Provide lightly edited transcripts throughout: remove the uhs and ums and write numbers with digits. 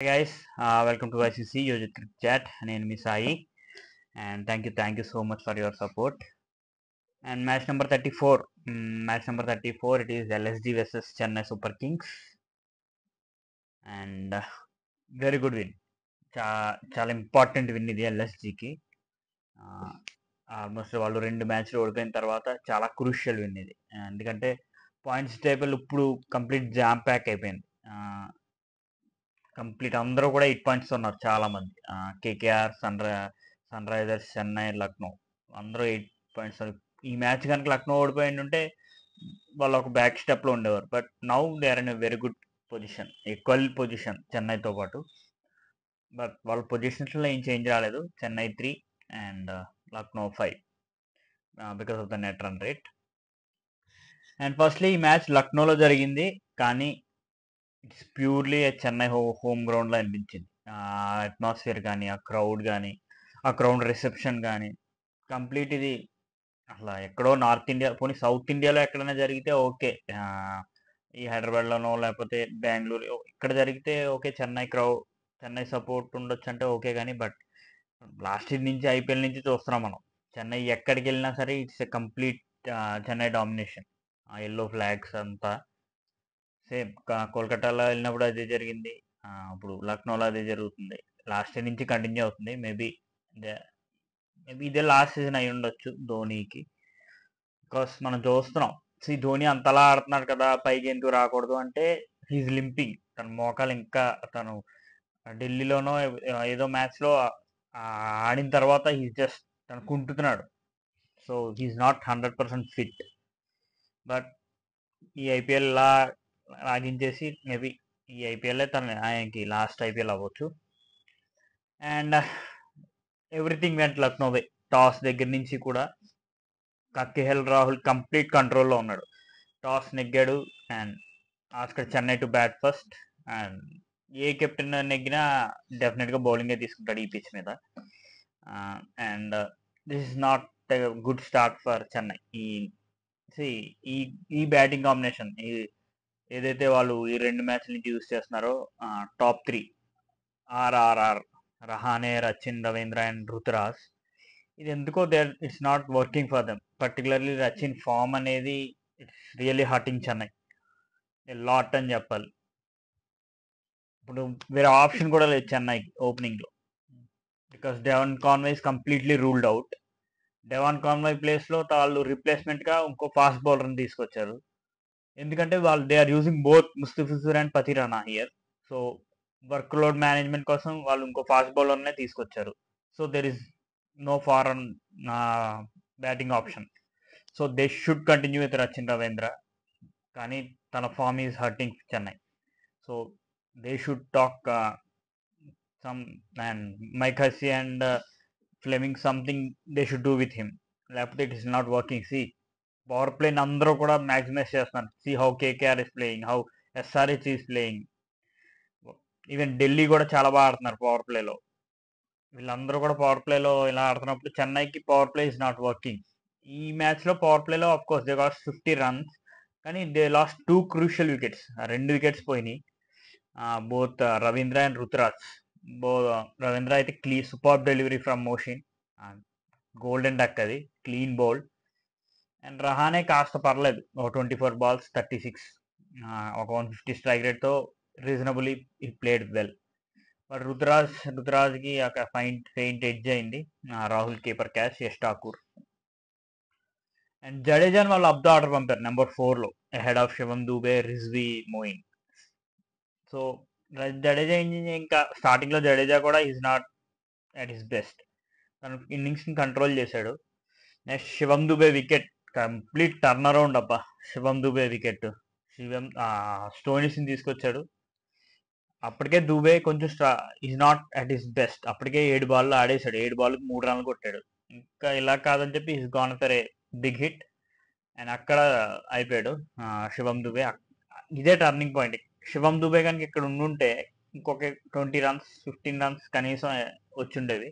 Hey guys, welcome to ICC Yojit Cricket Chat. నేను మీ Sai and thank you so much for your support. And match number 34, it is LSG versus Chennai Super Kings and very good win. చాలా important win ఇది ఎల్ఎస్జికి. Almost వాళ్ళు 2 మ్యాచ్లు ఓడిపోయిన తర్వాత చాలా crucial win ఇది. ఎందుకంటే పాయింట్స్ టేబుల్ ఇప్పుడు కంప్లీట్ జామ్ ప్యాక్ అయిపోయింది. కంప్లీట్ అందరూ కూడా 8 పాయింట్స్ ఉన్నారు చాలా మంది. KKR, sunrisers, Chennai, Lucknow అందరూ 8 పాయింట్స్. ఈ మ్యాచ్ కనుక లక్నో ఓడిపోయి ఉంటే వాళ్ళు ఒక బ్యాక్ స్టెప్లో ఉండేవారు. But now they are in a very good position, equal position చెన్నైతో పాటు. బట్ వాళ్ళ పొజిషన్స్లో ఏం చేంజ్ రాలేదు. Chennai 3 and Lucknow 5 because of the net run rate. And firstly ఈ మ్యాచ్ లక్నోలో జరిగింది, కానీ ఇట్స్ ప్యూర్లీ చెన్నై హోమ్ గ్రౌండ్లో అనిపించింది. ఆ అట్మాస్ఫియర్ కానీ, ఆ క్రౌడ్ కానీ, ఆ క్రౌడ్ రిసెప్షన్ కానీ కంప్లీట్ ఇది అసలు ఎక్కడో నార్త్ ఇండియా, పోనీ సౌత్ ఇండియాలో ఎక్కడైనా జరిగితే ఓకే, ఈ హైదరాబాద్లోనో లేకపోతే బెంగళూరు ఇక్కడ జరిగితే ఓకే, చెన్నై సపోర్ట్ ఉండొచ్చు అంటే ఓకే. కానీ బట్ లాస్ట్ ఇయర్ నుంచి ఐపీఎల్ నుంచి చూస్తున్నాం మనం, చెన్నై ఎక్కడికి వెళ్ళినా సరే it's a complete Chennai domination. ఆ ఎల్లో ఫ్లాగ్స్ అంతా సేమ్. కోల్కతాలో వెళ్ళినప్పుడు అదే జరిగింది, ఇప్పుడు లక్నోలో అదే జరుగుతుంది. లాస్ట్ ఇయర్ నుంచి కంటిన్యూ అవుతుంది. మేబీ ఇదే లాస్ట్ సీజన్ అయి ఉండొచ్చు ధోనికి. బికాస్ మనం చూస్తున్నాం, ధోని అంతలా ఆడుతున్నాడు కదా, పైకి ఎందుకు రాకూడదు అంటే హీఈస్ లింపింగ్. తన మోకాలు ఇంకా, తను ఢిల్లీలోనో ఏదో మ్యాచ్లో ఆడిన తర్వాత తను కుంటున్నాడు. So he's not 100% fit. But ఈ ఐపీఎల్ లాగించేసి మేబీ ఈ ఐపీఎల్ ఆయనకి లాస్ట్ ఐపీఎల్ అవ్వచ్చు. And everything went Lucknow way. Toss దగ్గర నుంచి కూడా కేఎల్ రాహుల్ కంప్లీట్ కంట్రోల్లో ఉన్నాడు. టాస్ నెగ్గాడు అండ్ అక్కడ Chennai to bat first. And ఏ కెప్టెన్ నెగ్గినా డెఫినెట్గా బౌలింగే తీసుకుంటాడు ఈ పిచ్ మీద. And this is not good start for Chennai. ఈ బ్యాటింగ్ కాంబినేషన్ ఏదైతే వాళ్ళు ఈ 2 మ్యాచ్ల నుంచి యూజ్ చేస్తున్నారో, top 3 RRR, Rahane, Rachin, Ravindra and Ruturaj, ఇది ఎందుకో it's not working for them. Particularly Rachin form అనేది it's really hurting Chennai lot అని చెప్పాలి. ఇప్పుడు వేరే ఆప్షన్ కూడా లేదు చెన్నైకి ఓపెనింగ్లో, because Devon Conway is completely ruled out. Devon Conway ప్లేస్లో వాళ్ళు రిప్లేస్మెంట్గా ఇంకో ఫాస్ట్ బౌలర్ని తీసుకొచ్చారు. ఎందుకంటే వాళ్ళు they are using both Mustafizur and Pathirana here. So workload management కోసం వాళ్ళు ఇంకో ఫాస్ట్ బౌలర్నే తీసుకొచ్చారు. So there is no foreign batting option. So they should continue with Rachin Ravindra. కానీ తన form is hurting Chennai. So they should talk some and Mike Hussey and Fleming something they should do with him. లేకపోతే it is not working. Power ప్లేని అందరూ కూడా maximise చేస్తున్నారు. How KKR is playing, how SRH is playing. Even Delhi కూడా చాలా బాగా ఆడుతున్నారు power ప్లేలో. వీళ్ళందరూ కూడా పవర్ ప్లేలో ఇలా ఆడుతున్నప్పుడు చెన్నైకి power play is not working. ఈ మ్యాచ్లో పవర్ ప్లేలో of course they lost 50 runs, కానీ they lost 2 crucial wickets. 2 wickets పోయినాయి, బోత్ రవీంద్ర అండ్ రుతురాజ్. రవీంద్ర అయితే super delivery from Mohsin, golden duck, అది క్లీన్ బౌల్డ్. అండ్ రహానే కాస్త పర్లేదు, ఒక 24 balls 36, ఒక 150 స్ట్రైక్ రేట్తో రీజనబుల్లీ ఈ ప్లేడ్ వెల్. బట్ రుతురాజ్కి ఒక ఫెయింట్ ఎడ్జ్ అయింది, Rahul keeper catch, Yash Thakur. And జడేజాని వాళ్ళు అప్ ద ఆర్డర్ పంపారు నెంబర్ 4లో, ahead of Shivam Dube, Rizvi, Moeen. So Jadeja ఇంకా స్టార్టింగ్లో జడేజా కూడా is not at his best. తను ఇన్నింగ్స్ని కంట్రోల్ చేశాడు. Next Shivam Dube wicket, complete turn around అబ్బా. శివం దుబే వికెట్, స్టోయినిస్ని తీసుకొచ్చాడు. అప్పటికే దుబే కొంచెం is not at his best. అప్పటికే 7 balls ఆడేశాడు, 7 balls 3 runs కొట్టాడు. ఇంకా ఇలా కాదని చెప్పి is gone for a big hit. And అక్కడ అయిపోయాడు శివం దుబే. ఇదే టర్నింగ్ పాయింట్. శివం దుబే కనుక ఇక్కడ ఉండుంటే ఇంకొక 20 runs 15 runs కనీసం వచ్చిండేవి.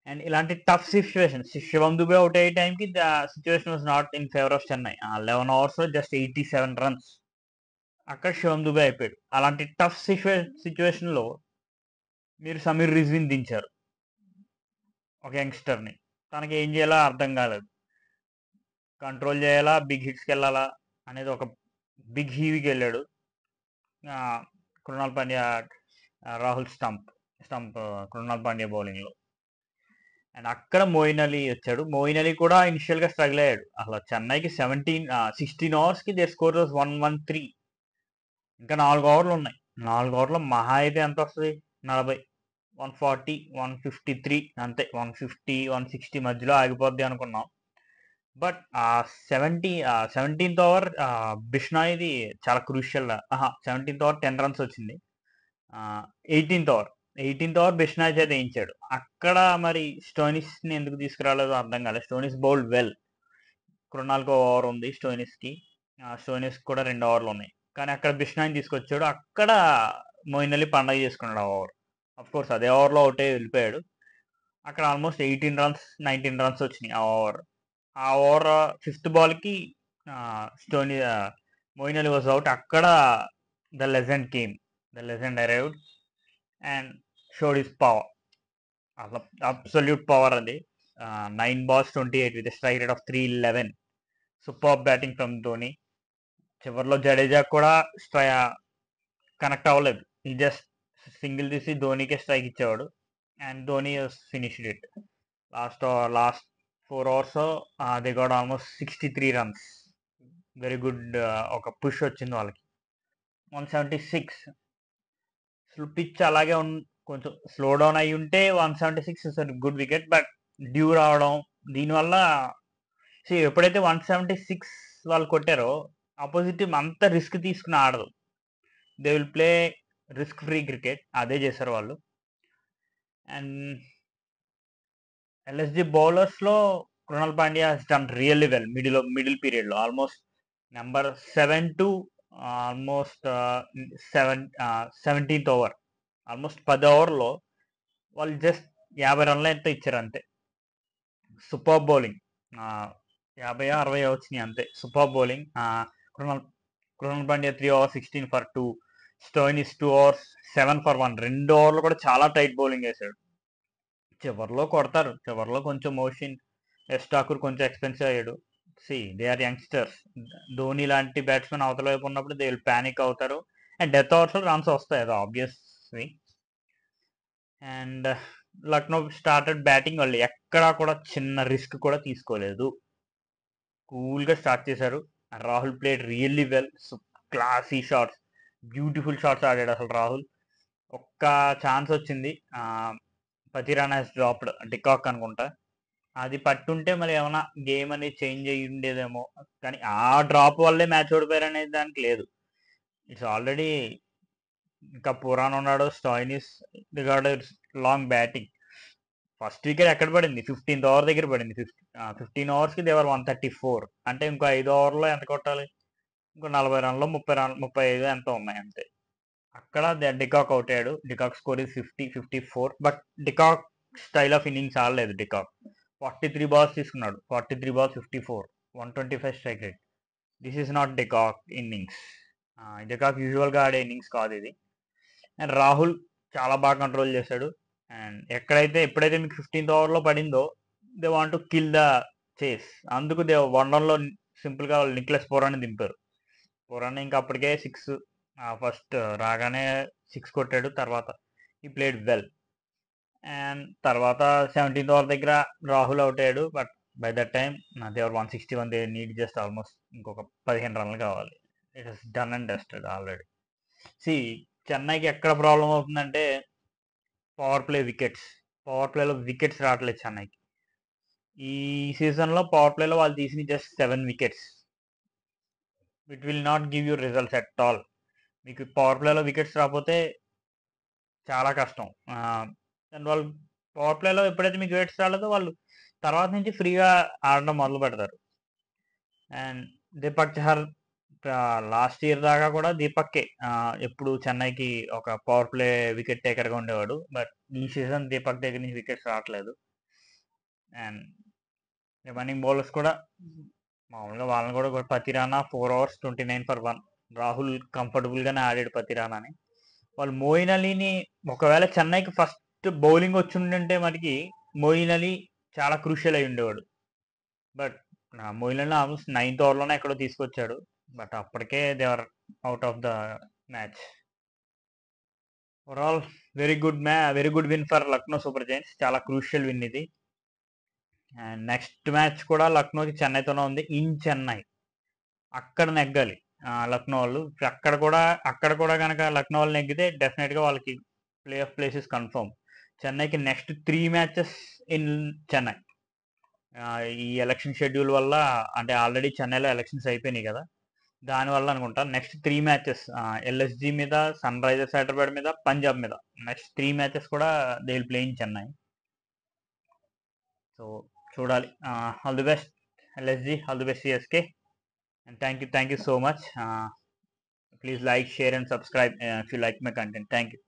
అండ్ ఇలాంటి టఫ్ సిచ్యువేషన్, శివం దుబే అవుట్ అయ్యే టైంకి the situation was not in favour of Chennai. 11 overs just 87 runs. అక్కడ శివం దుబే అయిపోయాడు. అలాంటి టఫ్ సిచ్యువేషన్‌లో మీరు సమీర్ రిజ్వీని దించారు. ఒక యంగ్‌స్టర్‌ని. తనకి ఏం చేయాలో అర్థం కాలేదు. కంట్రోల్ చేయాలా? బిగ్ హిట్స్‌కెళ్ళాలా? అనేది ఒక బిగ్ హీవీకెళ్ళాడు. కృణాల్ పాండ్యా, రాహుల్ స్టంప్ కృణాల్ పాండ్యా బౌలింగ్‌లో. అండ్ అక్కడ మోయిన్ అలీ వచ్చాడు. మోయిన్ అలీ కూడా ఇనిషియల్‌గా స్ట్రగుల్ అయ్యాడు. అసలు చెన్నైకి 16 ఓవర్స్‌కి దేర్ స్కోర్ వాస్ 113. ఇంకా 4 ఓవర్లు ఉన్నాయి. 4 ఓవర్లో మహా అయితే ఎంత వస్తది? 40, 140, 153 అంతే. 150, 160 మధ్యలో ఆగిపోద్ది అనుకున్నాం. బట్ 17th ఓవర్ బిష్నాయ్‌ది చాలా క్రూషియల్. 17th ఓవర్ 10 రన్స్ వచ్చింది. 18th ఓవర్ బిష్నాయ్ చేత వేయించాడు. అక్కడ మరి స్టోయినిస్‌ని ఎందుకు తీసుకురాలేదో అర్థం కాలేదు. Stoinis bowled well. కృణాల్‌కి ఓవర్ ఉంది స్టోయినిస్‌కి. స్టోయినిస్‌కి కూడా 2 ఓవర్లు ఉన్నాయి. కానీ అక్కడ బిష్నాయ్‌ని తీసుకొచ్చాడు. అక్కడ మోయిన్ అలీ పండగ చేసుకున్నాడు ఆ ఓవర్. అఫ్‌కోర్స్ అదే ఓవర్‌లో ఔట్ అయ్యి వెళ్ళిపోయాడు. అక్కడ ఆల్మోస్ట్ 18 రన్స్, 19 రన్స్ వచ్చినాయి ఆ ఓవర్. ఆ ఓవర్ 5th బాల్‌కి మోయిన్ అలీ వాజ్ ఔట్. అక్కడ the legend came. The legend arrived and showed his power. అసలు అబ్సల్యూట్ పవర్ అది. 9 balls 28 with strike rate of 311. Super batting from Dhoni. చివరిలో జడేజా కూడా కనెక్ట్ అవ్వలేదు. ఈ జస్ట్ సింగిల్ తీసి ధోనికే స్ట్రైక్ ఇచ్చేవాడు. And Dhoni finished it. Last 4 overs they got almost 63 runs. Very good. ఒక పుష్ వచ్చింది వాళ్ళకి. 176. పిచ్ అలాగే కొంచెం స్లో డౌన్ అయ్యి ఉంటే 176 is good wicket. But dew రావడం దీనివల్ల ఎప్పుడైతే 176 వాళ్ళు కొట్టారో ఆపోజిట్ టీం అంత రిస్క్ తీసుకుని ఆడదు. They will play risk free cricket. అదే చేశారు వాళ్ళు. అండ్ ఎల్ఎస్జి బౌలర్స్లో Krunal Pandya has done really well. Middle పీరియడ్లో almost number 7 to almost 17th over, almost 10 ఓవర్లో వాళ్ళు జస్ట్ 50 రన్లు అయితే ఇచ్చారు అంతే. Super bowling. 50 60 వచ్చినాయి అంతే. Super bowling. Krunal Pandya 3 overs 16 for 2. Stoinis 2 overs 7 for 1. 2 ఓవర్లు కూడా చాలా టైట్ బౌలింగ్ వేశాడు. చివరిలో కొడతారు. చివరిలో కొంచెం మోషన్. ఎస్ ఠాకూర్ కొంచెం ఎక్స్పెన్సివ్ అయ్యాడు. They are youngsters. ధోని లాంటి బ్యాట్స్మెన్ అవతల వైపు ఉన్నప్పుడు దే విల్ ప్యానిక్ అవుతారు. అండ్ డెత్ ఓవర్స్లో రన్స్ వస్తాయి, అది obviously. And Lucknow started batting. వాళ్ళు ఎక్కడా కూడా చిన్న రిస్క్ కూడా తీసుకోలేదు. కూల్గా స్టార్ట్ చేశారు. Rahul played really well. Classy shots, beautiful shots ఆడాడు అసలు రాహుల్. ఒక్క ఛాన్స్ వచ్చింది. పతిరానా హెస్ డ్రాప్డ్, డికాక్ అనుకుంటా. అది పట్టుంటే మరి ఏమైనా గేమ్ అనేది చేంజ్ అయ్యి ఉండేదేమో. కానీ ఆ డ్రాప్ వల్లే మ్యాచ్ ఓడిపోయారు అనేది దానికి లేదు. ఇట్స్ ఆల్రెడీ ఇంకా పురాణ్ ఉన్నాడు. Stoinis regarded long batting. First wicket ఎక్కడ పడింది? 15th ఓవర్ దగ్గర పడింది. 15 ఓవర్స్కి దేవర్ 134. అంటే ఇంకో 5 ఓవర్లో ఎంత కొట్టాలి? ఇంకో 40 రన్లో 35 ఎంత ఉన్నాయి అంతే. అక్కడ డికాక్ అవుట్ అయ్యాడు. De Kock score is 54. But de Kock style of innings ఆడలేదు. డికాక్ 43 balls తీసుకున్నాడు. 43 balls 54, 125 strike rate. This is not de Kock innings. De Kock యూజువల్గా ఆడే ఇన్నింగ్స్ కాదు ఇది. అండ్ రాహుల్ చాలా బాగా కంట్రోల్ చేశాడు. అండ్ ఎప్పుడైతే మీకు 15th ఓవర్లో పడిందో they want to kill the చేస్. అందుకు దే 1 runలో సింపుల్గా నిక్లెస్ పురాణ్ దింపారు. పురాణ్ ఇంకా అప్పటికే 6 ఫస్ట్ రాగానే 6 కొట్టాడు. తర్వాత ఈ ప్లేడ్ వెల్. అండ్ తర్వాత 17th ఓవర్ దగ్గర రాహుల్ అవుట్ అయ్యాడు. But by that time they were 161. They need just almost ఇంకొక 15 రన్లు కావాలి. It is done and dusted already. చెన్నైకి ఎక్కడ ప్రాబ్లం అవుతుందంటే పవర్ ప్లేలో వికెట్స్ రావట్లేదు చెన్నైకి. ఈ సీజన్లో పవర్ ప్లేలో వాళ్ళు తీసిన just 7 wickets. It will not give you results at all. మీకు పవర్ ప్లేలో వికెట్స్ రాకపోతే చాలా కష్టం. అండ్ వాళ్ళు పవర్ ప్లేలో ఎప్పుడైతే మీకు వికెట్స్ రాలేదో వాళ్ళు తర్వాత నుంచి ఫ్రీగా ఆడడం మొదలు పెడతారు. And Deepak Chahar last year దాకా కూడా దీపక్కే ఎప్పుడు చెన్నైకి ఒక పవర్ ప్లే వికెట్ టేకర్గా ఉండేవాడు. బట్ ఈ సీజన్ దీపక్ దగ్గర నుంచి వికెట్స్ రావట్లేదు. అండ్ రిమైనింగ్ బౌలర్స్ కూడా మామూలుగా వాళ్ళని కూడా పతిరానా 4 overs 29 for 1. రాహుల్ కంఫర్టబుల్గానే ఆడాడు ప్రతి రన్ అని. వాళ్ళు మోయిన్ అలీని ఒకవేళ చెన్నైకి ఫస్ట్ బౌలింగ్ వచ్చిందంటే మనకి మోయిన్ అలీ చాలా క్రూషియల్ అయి ఉండేవాడు. But Moeen Ali almost 9th ఓవర్లోనే ఎక్కడో తీసుకొచ్చాడు. బట్ అప్పటికే they are out of the match. Overall very good win for Lucknow super giants. చాలా క్రూషియల్ విన్ ఇది. అండ్ నెక్స్ట్ మ్యాచ్ కూడా లక్నోకి చెన్నైతోనే ఉంది, ఇన్ చెన్నై. అక్కడ నెగ్గాలి లక్నో వాళ్ళు. అక్కడ కూడా కనుక లక్నో వాళ్ళు నెగ్గితే డెఫినెట్గా వాళ్ళకి ప్లే ఆఫ్ ప్లేసెస్ కన్ఫర్మ్. చెన్నైకి నెక్స్ట్ 3 మ్యాచెస్ ఇన్ చెన్నై. ఈ ఎలక్షన్ షెడ్యూల్ వల్ల, అంటే ఆల్రెడీ చెన్నైలో ఎలక్షన్స్ అయిపోయినాయి కదా, దానివల్ల అనుకుంటా నెక్స్ట్ 3 మ్యాచెస్ ఎల్ఎస్జి మీద, సన్ రైజర్స్ హైదరాబాద్ మీద, పంజాబ్ మీద, నెక్స్ట్ 3 మ్యాచెస్ కూడా they will play in Chennai. So చూడాలి. All the best LSG, all the best CSK, and thank you so much. Please like, share and subscribe if you like my content. Thank you.